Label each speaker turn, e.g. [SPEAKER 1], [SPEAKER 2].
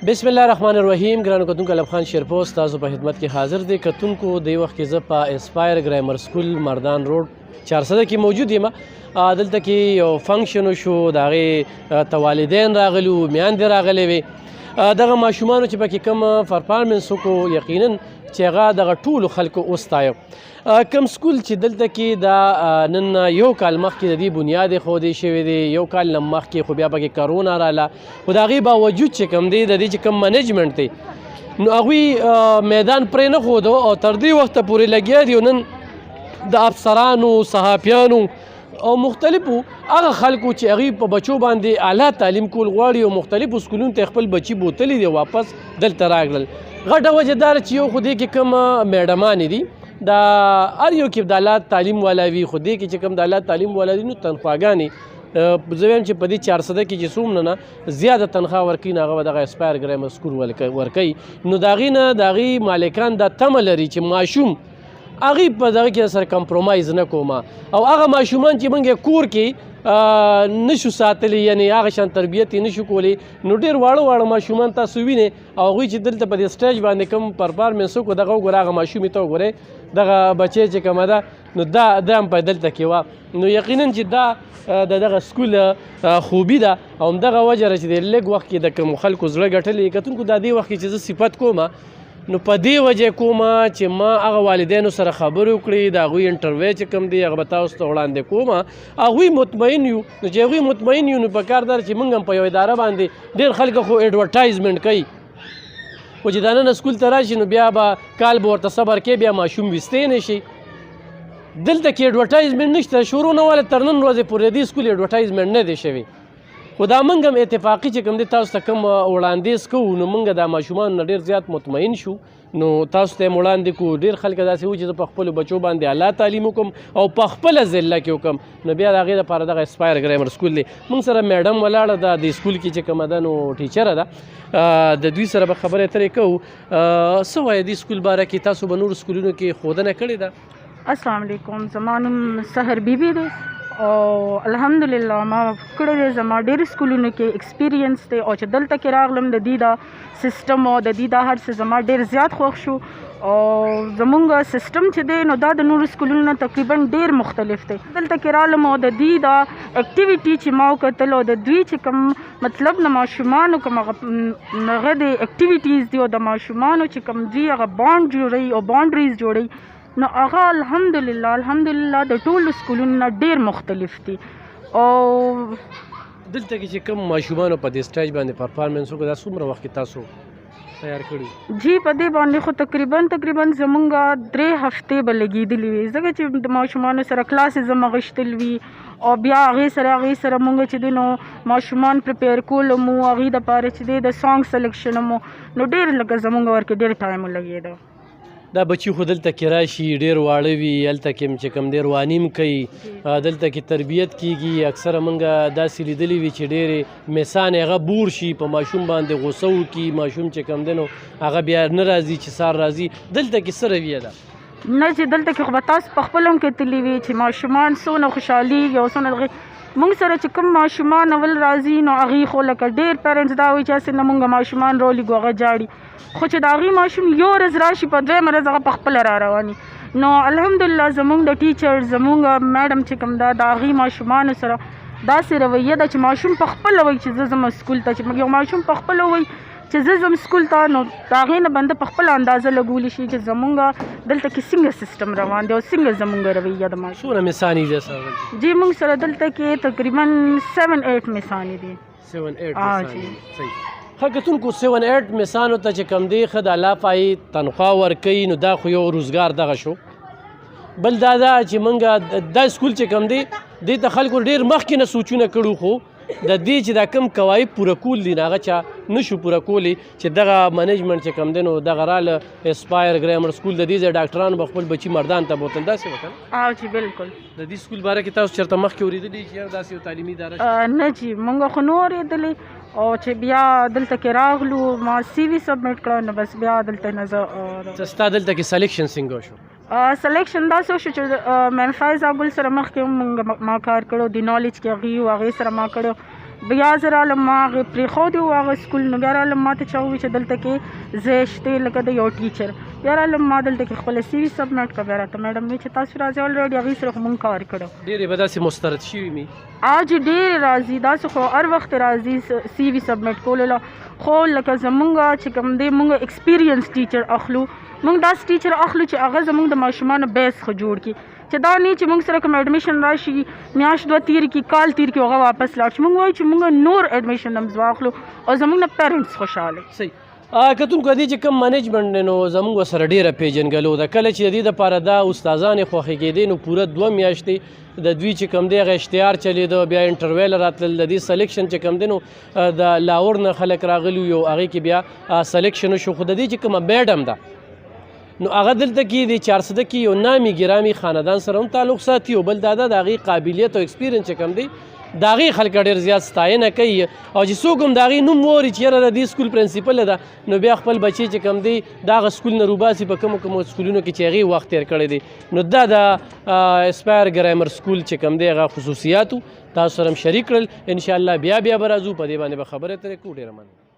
[SPEAKER 1] بسم الله الرحمن الرحیم. ګرانو کتونکو الب خان شیرپوست تاسو په خدمت کې حاضر دی. کتونکو دی وخت کې زه په اسپایر ګرامر سکول مردان روډ 400 کې موجود یم. دلته کې یو فنکشن شو، د هغې توالدین راغلي وو، میاندې راغلې وې. دغه ماشومانو چې پکې کوم پرفارمنس وکړو یقینا چې هغه دغه ټولو خلکو وستایه. کوم سکول چې دلته کې دا نن یو کال مخکې د دې بنیاد ایښودی شوی دی، یو کال نه مخکې خو بیا پکې کرونا راله، خو د هغې باوجود چې کوم دی د دې چې کوم منیجمنټ دی نو هغوی میدان پرې نه ښودو او تر دې وخته پورې لګیا دي. نن د افسرانو، صحافیانو او مختلفو هغه خلکو چې هغوی په بچو باندې اعلی تعلیم کول غواړي او مختلفو سکولونو ته خپل بچي بوتلی دي واپس دلته راغلل. غټه وجه دا چې یو خو دې کې کوم میډمانې دي دا هر یو کې د اعلی تعلیم والا وي، خو دې کې چې کوم د اعلی تعلیم والا دي نو تنخواګانې زه وایم چې په دې 400 کې چې څومره نه زیاته تنخوا ورکوي نو هغه به دغه اسپایر ګرامر سکول ورکوي. نو د هغې نه د هغې مالکان دا تمه لري چې ماشوم هغې په دغه کې سره کمپرومایز نه کومه او هغه ماشومان چې موږ کور کې نشو ساتلی، یعنی هغه شان تربیت یې نشو کولی، نو ډېر واړه واړه ماشومان تاسو وینئ او هغوی چې دلته په دې سټیج باندې کوم پرفارمنس وکړو دغه وګوره هغه ماشومې ته وګورئ دغه بچی چې کومه ده نو دا هم په دلته کې وه. نو یقینا چې دا د دغه سکول خوبي ده او همدغه وجه چې د لږ وخت کې د کوم خلکو زړه ګټلې. کتونکو دا دې وخت کې چې زه صفت کومه نو په دې وجه کومه چې ما هغه والدینو سره خبرې وکړې، د هغوی انټرویو چې کوم دی هغه به تاسو ته وړاندې کومه. هغوی مطمئن یو، نو چې هغوی مطمئن یو نو پکار ده چې موږ هم په یو اداره باندې ډېر خلک خو ایډورټایزمنټ کوي، خو چې دا نن سکول ته راشي نو بیا به کال به ورته صبر کوي، بیا ماشوم ویستی نه شي. دلته کې ایډورټایزمنټ نشته، شروع نه واله تر نن ورځې پورې دې سکول ایډورټایزمنټ نه دی شوی. خو دا موږ هم اتفاقي چې کوم دی تاسو ته کوم وړاندیز کوو نو موږ دا ماشومانو نه ډېر زیات مطمئن شو، نو تاسو ته یې وړاندې کوو. ډېر خلک داسې وو چې زه په خپلو بچو باندې اعلی تعلیم وکړم او په خپله ضلع کې وکړم، نو بیا د هغې دپاره دغه اسپایر ګرامر سکول دی. موږ سره میډم ولاړه ده د سکول کې چې کومه ده نو ټیچره ده، د دوی سره به خبرې اترې کوو. څه وایي دې سکول باره کې؟ تاسو به نورو سکولونو کې ښودنه کړې ده؟
[SPEAKER 2] السلام علیکم، زما نوم سحر بیبي دی او الحمدلله ما کړی دی، زما ډېر سکولونو کې ایکسپیرینس دی او چې دلته کې راغلم د دې دا سیسټم او د دې دا هر څه زما ډېر زیات خوښ شو. او زمونږ سیسټم چې دی نو دا د نورو سکولونو نه تقریبا ډېر مختلف دی. دلته کې رالم او د دې دا اکټیویټي چې ما وکتل او د دوی چې کوم مطلب د ماشومانو کوم هغه د اکټیویټیز دي او د ماشومانو چې کوم دوی هغه بانډ جوړوي او باونډریز جوړوي نو هغه الحمدلله د ټولو سکولونو نه ډېر مختلف دي. او
[SPEAKER 1] دلته کې چې کوم ماشومانو په دې سټیج باندې پرفارمنس وکړو دا څومره وخت کې تاسو تیار کړي؟
[SPEAKER 2] جی په دې باندې خو تقریبا زمونږ 3 هفتې به لګېدلې وي، ځکه چې د ماشومانو سره کلاسز هم اخیستل وي او بیا هغې سره مونږ چې دی نو ماشومان پریپیر کول مو هغې دپاره چې دی د سانګ سلیکشن مو نو ډېر لکه زمونږ ورکې ډېر ټایم ولګېده.
[SPEAKER 1] دا بچي خو دلته کې راشي ډېر واړه وي، هلته کې چې کوم دی روانیم کوي، دلته کې تربیت کېږي. اکثره موږ داسې لیدلي وي چې ډېرې میسانې هغه بور شي په ماشوم باندې غوسه وکړي، ماشوم چې کوم دی نو هغه بیا نه راځي چې سار راځي. دلته کې څه رویه ده؟
[SPEAKER 2] نه چې دلته کې خو به تاسو په خپل هم کتلي وي چې ماشومان څونه خوشحالېږي او څونه موږ سره چې کوم ماشومان اول راځي نو هغې خو لکه ډېر پیرنټس دا وایي چې هسې نه موږ ماشومان راولېږو هغه جاړي، خو چې د هغې ماشوم یو ورځ راشي په دویمه ورځ هغه په خپله را رواني. نو الحمدلله زمونږ د ټیچر زمونږ میډم چې کوم دا د هغې ماشومانو سره داسې رویه ده چې ماشوم په خپله وایي چې زه ځم سکول ته، چې یو ماشوم په خپله وایي چې زه ځم سکول ته نو د هغې نه بنده په خپله اندازه لګولی شي چې زمونږ دلته کې څنګه سیسټم روان دی او څنګه زمونږ رویه د ماشوم.
[SPEAKER 1] څومره میسانې دي سره؟
[SPEAKER 2] جی موږ سره دلته کې تقریبا 7-8 میسانې دي.
[SPEAKER 1] 7-8 میسانې، صحیح. ښه کتونکو 7-8 میسانو ته چې کوم دی ښه د الله پایې تنخوا ورکوي نو دا خو یو روزګار دغه شو. بل دا ده چې موږ دا سکول چې کوم دی دې ته خلکو ډېر مخکې نه سوچونه کړو، خو د دې چې دا کم قواعد پوره کول دي هغه چا نشو پوره کولی چې دغه منیجمنټ چې کوم دی نو دغه راله اسپایر ګرامر سکول د دې ځای ډاکټرانو به خپل بچي مردان ته بوتل. داسې وکړه
[SPEAKER 2] جی بالکل.
[SPEAKER 1] د دې سکول باره کې تاسو چېرته مخکې اورېدلي چې داسې یو تعلیمي اداره؟
[SPEAKER 2] نه جی موږ خو نه اورېدلې او چې بیا دلته کې راغلو ما سی وي سبمیټ کړه نو بس بیا دلته نه زه
[SPEAKER 1] ستا دلته کې سلیکشن څنګه شو؟
[SPEAKER 2] سلیکشن داسې وشو چې میم فایض ګل سره مخکې ما کار کړو د نالج کې هغې سره ما کړو بیا زه رالم ما هغې پرېښودی و هغه سکول نو بیا رالم ما ته چا وویل چې دلته کې زه شتې لکه د یو ټیچر بیا رالم ما دلته کې خپله سی وي سبمټ کړه بیا راته میډم وی چې تاسو راځئ الریډي هغې سره خو مونږ کار کړی
[SPEAKER 1] ډېرې به داسې مسترد شوي وي
[SPEAKER 2] آج ډېرې راځي داسې خو هر وخت راځي سی وي سبمټ کولو له خو لکه زمونږ چې کوم دی مونږ ایکسپیرینس ټیچر اخلو مونږ داسې ټیچر اخلو چې هغه زمونږ د ماشومانو بیس ښه جوړ کړي چې دا نه چې مونږ سره کوم ایډمیشن راشي میاشت دوه تیر کړي کال تیر کړي هغه واپس لاړ شي مونږ وایو چې مونږ نور ایډمیشن هم واخلو او زمونږ نه پیرنټس خوشحاله
[SPEAKER 1] صحیح کتونکو دې چې کوم منیجمنټ دی نو زموږ ورسره ډېره پیژنګلو ده کله چې د دې دپاره دا استادان یې خوښې کېدې نو پوره 2 میاشتې د دوی چې کوم دی هغه اشتهار چلېده بیا انټرویل راتلل د دې سلیکشن چې کوم دی نو د لاهور نه خلک راغلي یو هغې کې بیا سلیکشن وشو خو د دې چې کومه میډم ده نو هغه دلته کې د 400 کې یو نامي ګرامي خاندان سره هم تعلق ساتي او بل دا د هغې قابلیت او ایکسپیرینس چې کوم دی د هغې خلک ډېر زیات ستاینه کوي او چې څوک هم د هغې نوم واوري چې یاره د دې سکول پرنسپله ده نو بیا خپل بچی چې کوم دی د هغه سکول نه روباسي په کومو سکولونو کې چې هغې وخت تېر کړی دی نو دا د اسپایر ګرامر سکول چې کوم دی هغه خصوصیاتو تاسو سره هم شریک کړل انشاءالله بیا به راځو په دې باندې به خبرې ترې کوو ډېره مننه